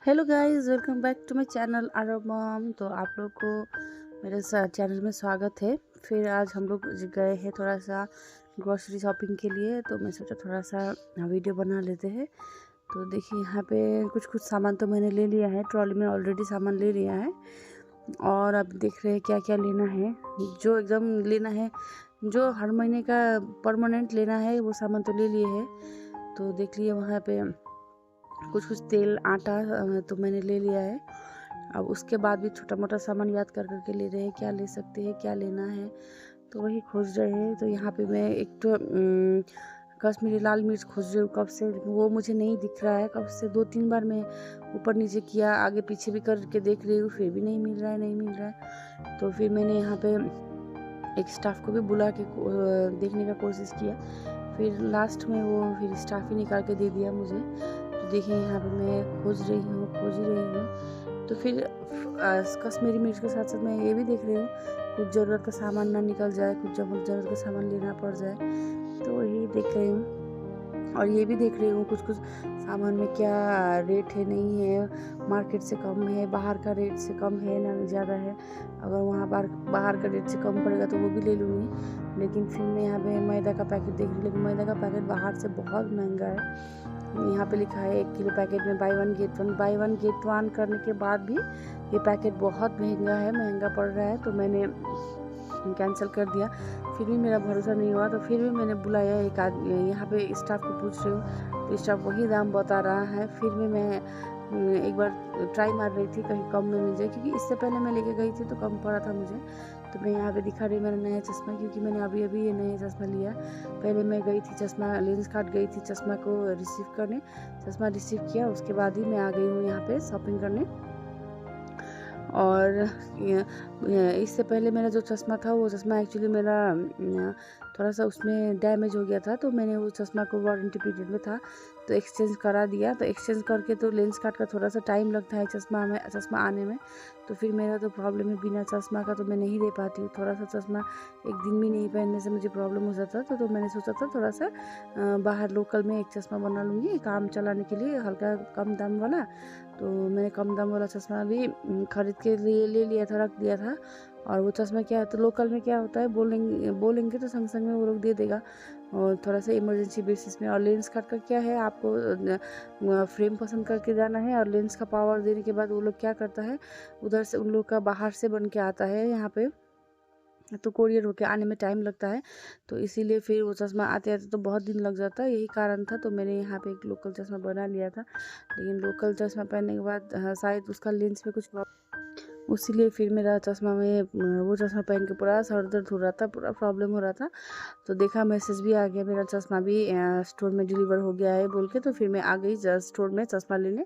Hello guys, welcome back to my channel Arab mom. तो आप लोग को मेरे चैनल में स्वागत है। फिर आज हम लोग गए हैं थोड़ा सा ग्रोसरी शॉपिंग के लिए, तो मैं सोचा थोड़ा सा वीडियो बना लेते हैं। तो देखिए यहाँ पे कुछ कुछ सामान तो मैंने ले लिया है, ट्रॉली में ऑलरेडी सामान ले लिया है। और अब देख रहे हैं क्या क्या लेना है, जो एकदम लेना है, जो हर महीने का परमानेंट लेना है वो सामान तो ले लिए है। तो देख लिए वहाँ पे कुछ कुछ तेल आटा तो मैंने ले लिया है। अब उसके बाद भी छोटा मोटा सामान याद कर करके ले रहे हैं, क्या ले सकते हैं, क्या लेना है, तो वही खोज रहे हैं। तो यहाँ पे मैं एक तो कश्मीरी लाल मिर्च खोज रही हूँ कब से, वो मुझे नहीं दिख रहा है कब से। 2-3 बार मैं ऊपर नीचे किया, आगे पीछे भी करके देख रही हूँ, फिर भी नहीं मिल रहा है, नहीं मिल रहा है। तो फिर मैंने यहाँ पे एक स्टाफ को भी बुला के देखने का कोशिश किया। फिर लास्ट में वो फिर स्टाफ ही निकाल के दे दिया मुझे। तो देखिए यहाँ पे मैं खोज ही रही हूँ। तो फिर कश्मीरी मिर्च के साथ साथ मैं ये भी देख रही हूँ कुछ ज़रूरत का सामान ना निकल जाए, कुछ ज़रूरत का सामान लेना पड़ जाए, तो वही देख रही हूँ। और ये भी देख रही हूँ कुछ कुछ सामान में क्या रेट है, नहीं है, मार्केट से कम है, बाहर का रेट से कम है ना ज़्यादा है। अगर वहाँ बाहर का रेट से कम पड़ेगा तो वो भी ले लूँगी। लेकिन फिर मैं यहाँ पे मैदा का पैकेट देख रही हूँ, लेकिन मैदा का पैकेट बाहर से बहुत महंगा है। यहाँ पे लिखा है 1 किलो पैकेट में बाई वन गेट वन करने के बाद भी ये पैकेट बहुत महंगा पड़ रहा है। तो मैंने कैंसिल कर दिया। फिर भी मेरा भरोसा नहीं हुआ, तो फिर भी मैंने बुलाया एक आदमी, यहाँ पे स्टाफ को पूछ रही हूँ, तो स्टाफ वही दाम बता रहा है। फिर भी मैं एक बार ट्राई मार रही थी कहीं कम में मिल जाए, क्योंकि इससे पहले मैं लेके गई थी तो कम पड़ा था मुझे। तो मैं यहाँ पे दिखा रही मेरा नया चश्मा, क्योंकि मैंने अभी अभी ये नया चश्मा लिया। पहले मैं गई थी चश्मा लेंस कार्ड गई थी चश्मा को रिसीव करने, चश्मा रिसीव किया, उसके बाद ही मैं आ गई हूँ यहाँ पे शॉपिंग करने। और इससे पहले मेरा जो चश्मा था वो चश्मा एक्चुअली मेरा थोड़ा सा उसमें डैमेज हो गया था, तो मैंने वो चश्मा को वारंटी पीरियड में था तो एक्सचेंज करा दिया। तो एक्सचेंज करके तो लेंस कार्ड का थोड़ा सा टाइम लगता है चश्मा आने में। तो फिर मेरा तो प्रॉब्लम है, बिना चश्मा का तो मैं नहीं दे पाती हूँ। थोड़ा सा चश्मा एक दिन भी नहीं पहनने से मुझे प्रॉब्लम हो जाता, तो मैंने सोचा था थोड़ा सा बाहर लोकल में एक चश्मा बना लूँगी काम चलाने के लिए, हल्का कम दाम वाला। तो मैंने कम दाम वाला चश्मा भी ख़रीद के लिए ले लिया था, रख दिया था। और वो चश्मा क्या है, तो लोकल में क्या होता है, बोलेंगे तो संग संग में वो लोग दे देगा, और थोड़ा सा इमरजेंसी बेसिस में। और लेंस कार्ड का क्या है, आपको फ्रेम पसंद करके जाना है, और लेंस का पावर देने के बाद वो लोग क्या करता है, उधर से उन लोग का बाहर से बन के आता है यहाँ पे, तो कोरियर होके आने में टाइम लगता है। तो इसीलिए फिर वो चश्मा आते आते तो बहुत दिन लग जाता है, यही कारण था। तो मैंने यहाँ पे एक लोकल चश्मा बना लिया था, लेकिन लोकल चश्मा पहनने के बाद शायद उसका लेंस में कुछ इसीलिए फिर मेरा चश्मा में वो चश्मा पहन के पूरा सर दर्द हो रहा था, पूरा प्रॉब्लम हो रहा था। तो देखा मैसेज भी आ गया, मेरा चश्मा भी स्टोर में डिलीवर हो गया है बोल के। तो फिर मैं आ गई स्टोर में चश्मा लेने।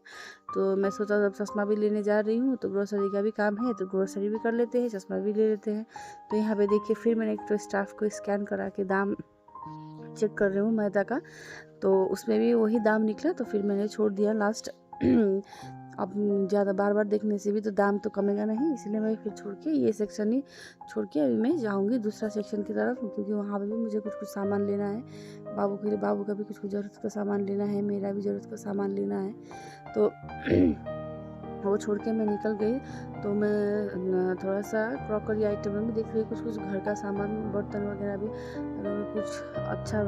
तो मैं सोचा जब चश्मा भी लेने जा रही हूँ तो ग्रोसरी का भी काम है, तो ग्रोसरी भी कर लेते हैं, चश्मा भी ले लेते हैं। तो यहाँ पे देखिए फिर मैंने एक तो स्टाफ को स्कैन करा के दाम चेक कर रही हूँ मैदा का, तो उसमें भी वही दाम निकला। तो फिर मैंने छोड़ दिया लास्ट अब ज़्यादा बार बार देखने से भी तो दाम तो कमेगा नहीं, इसलिए मैं फिर छोड़ के ये सेक्शन ही छोड़ के अभी मैं जाऊंगी दूसरा सेक्शन की तरफ, क्योंकि वहाँ पे भी मुझे कुछ कुछ सामान लेना है बाबू के लिए। बाबू का भी कुछ कुछ ज़रूरत का सामान लेना है, मेरा भी ज़रूरत का सामान लेना है। तो वो छोड़ के मैं निकल गई। तो मैं थोड़ा सा क्रॉकरी आइटम में भी देख रही, कुछ कुछ घर का सामान, बर्तन वगैरह भी अगर कुछ अच्छा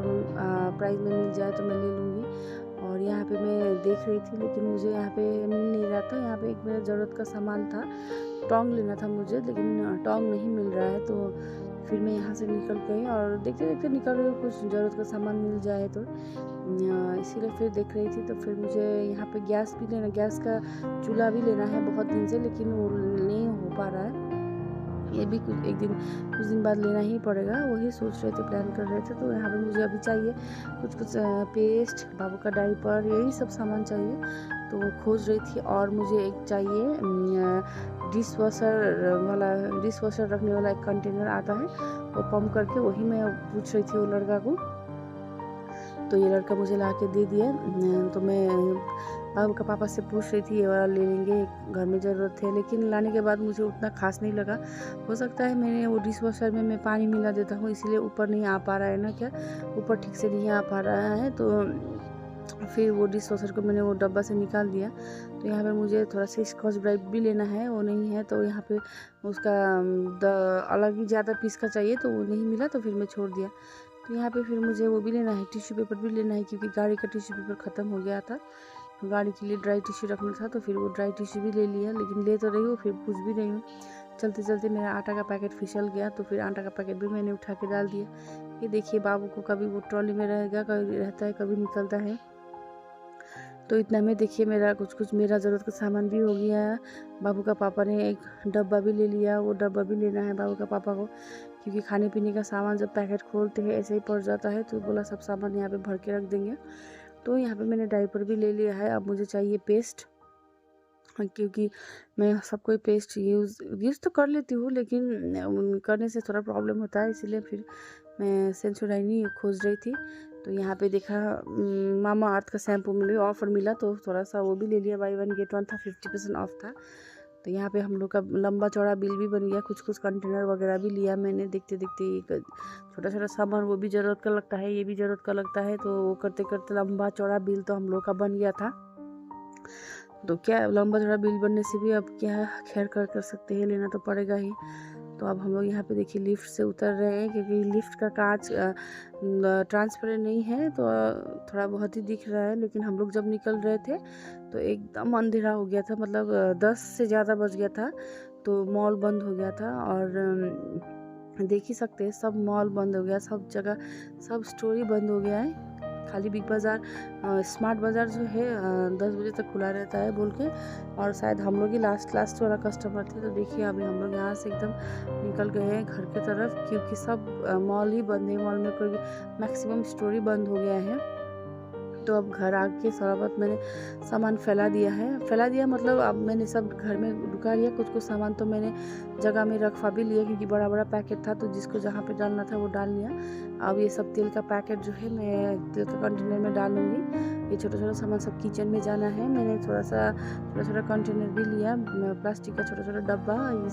प्राइस में मिल जाए तो मैं ले लूँगी। और यहाँ पे मैं देख रही थी, लेकिन मुझे यहाँ पे मिल नहीं रहा था। यहाँ पे एक मेरा ज़रूरत का सामान था, टोंग लेना था मुझे, लेकिन टोंग नहीं मिल रहा है। तो फिर मैं यहाँ से निकल गई, और देखते देखते निकल रही हूँ, कुछ ज़रूरत का सामान मिल जाए तो इसीलिए फिर देख रही थी। तो फिर मुझे यहाँ पे गैस भी लेना, गैस का चूल्हा भी लेना है बहुत दिन से, लेकिन वो नहीं हो पा रहा है। ये भी कुछ दिन बाद लेना ही पड़ेगा, वही सोच रहे थे, प्लान कर रहे थे। तो यहाँ पे मुझे अभी चाहिए कुछ कुछ पेस्ट, बाबू का डायपर, यही सब सामान चाहिए। तो वो खोज रही थी। और मुझे एक चाहिए डिश वॉशर रखने वाला एक कंटेनर आता है, वो पम्प करके, वही मैं पूछ रही थी वो लड़का को। तो ये लड़का मुझे ला के दे दिया। तो मैं बाबू का पापा से पूछ रही थी ये वाला ले लेंगे, घर में ज़रूरत है, लेकिन लाने के बाद मुझे उतना खास नहीं लगा। हो सकता है मैंने वो डिश वॉशर में मैं पानी मिला देता हूँ, इसीलिए ऊपर नहीं आ पा रहा है ना, क्या ऊपर ठीक से नहीं आ पा रहा है। तो फिर वो डिश वॉशर को मैंने वो डब्बा से निकाल दिया। तो यहाँ पे मुझे थोड़ा सा स्कॉच ब्राइट भी लेना है, वो नहीं है तो यहाँ पे उसका अलग ही ज़्यादा पीस का चाहिए, तो वो नहीं मिला तो फिर मैं छोड़ दिया। तो यहाँ पे फिर मुझे वो भी लेना है, टिश्यू पेपर भी लेना है, क्योंकि गाड़ी का टिश्यू पेपर ख़त्म हो गया था। गाड़ी के लिए ड्राई टिश्यू रखना था, तो फिर वो ड्राई टिश्यू भी ले लिया। लेकिन ले तो रही हूँ, फिर पूछ भी रही हूँ। चलते चलते मेरा आटा का पैकेट फिसल गया, तो फिर आटा का पैकेट भी मैंने उठा के डाल दिया। ये देखिए, बाबू को कभी वो ट्रॉली में रहेगा, कभी रहता है, कभी निकलता है। तो इतना में देखिए मेरा कुछ मेरा ज़रूरत का सामान भी हो गया है। बाबू का पापा ने एक डब्बा भी ले लिया, वो डब्बा भी लेना है बाबू का पापा को, क्योंकि खाने पीने का सामान जब पैकेट खोलते हैं ऐसे ही पड़ जाता है। तो बोला सब सामान यहाँ पे भर के रख देंगे। तो यहाँ पे मैंने डायपर भी ले लिया है। अब मुझे चाहिए पेस्ट, क्योंकि मैं सब कोई पेस्ट यूज़ तो कर लेती हूँ, लेकिन करने से थोड़ा प्रॉब्लम होता है, इसीलिए फिर मैं सेंसोडाइन खोज रही थी। तो यहाँ पे देखा मामा अर्थ का शैम्पू मिले, ऑफ़र मिला, तो थोड़ा सा वो भी ले लिया। बाई 1 गेट 1 था, 50% ऑफ था। तो यहाँ पे हम लोग का लंबा चौड़ा बिल भी बन गया। कुछ कंटेनर वगैरह भी लिया मैंने। देखते देखते एक छोटा छोटा सामान वो भी ज़रूरत का लगता है, ये भी ज़रूरत का लगता है। तो वो करते करते लंबा चौड़ा बिल तो हम लोग का बन गया था। तो क्या लंबा चौड़ा बिल बनने से भी अब क्या खैर कर सकते हैं, लेना तो पड़ेगा ही। तो अब हम लोग यहाँ पे देखिए लिफ्ट से उतर रहे हैं, क्योंकि लिफ्ट का कांच ट्रांसपेरेंट नहीं है, तो थोड़ा बहुत ही दिख रहा है। लेकिन हम लोग जब निकल रहे थे तो एकदम अंधेरा हो गया था, मतलब 10 से ज़्यादा बज गया था। तो मॉल बंद हो गया था, और देख ही सकते हैं सब मॉल बंद हो गया, सब जगह सब स्टोर ही बंद हो गया है। खाली बिग बाज़ार, स्मार्ट बाज़ार जो है 10 बजे तक खुला रहता है बोल के, और शायद हम लोग ही लास्ट वाला कस्टमर थे। तो देखिए अभी हम लोग यहाँ से एकदम निकल गए हैं घर के तरफ, क्योंकि सब मॉल ही बंद है। मॉल में कोई मैक्सिमम स्टोर ही बंद हो गया है। तो अब घर आके थोड़ा बहुत मैंने सामान फैला दिया, मतलब अब मैंने सब घर में ढुका लिया। कुछ सामान तो मैंने जगह में रखवा भी लिया, क्योंकि बड़ा बड़ा पैकेट था, तो जिसको जहाँ पे डालना था वो डाल लिया। अब ये सब तेल का पैकेट जो है मैं तेल का कंटेनर में डालूंगी। ये छोटा छोटा सामान सब किचन में जाना है। मैंने छोटा छोटा कंटेनर भी लिया, प्लास्टिक का छोटा छोटा डब्बा, ये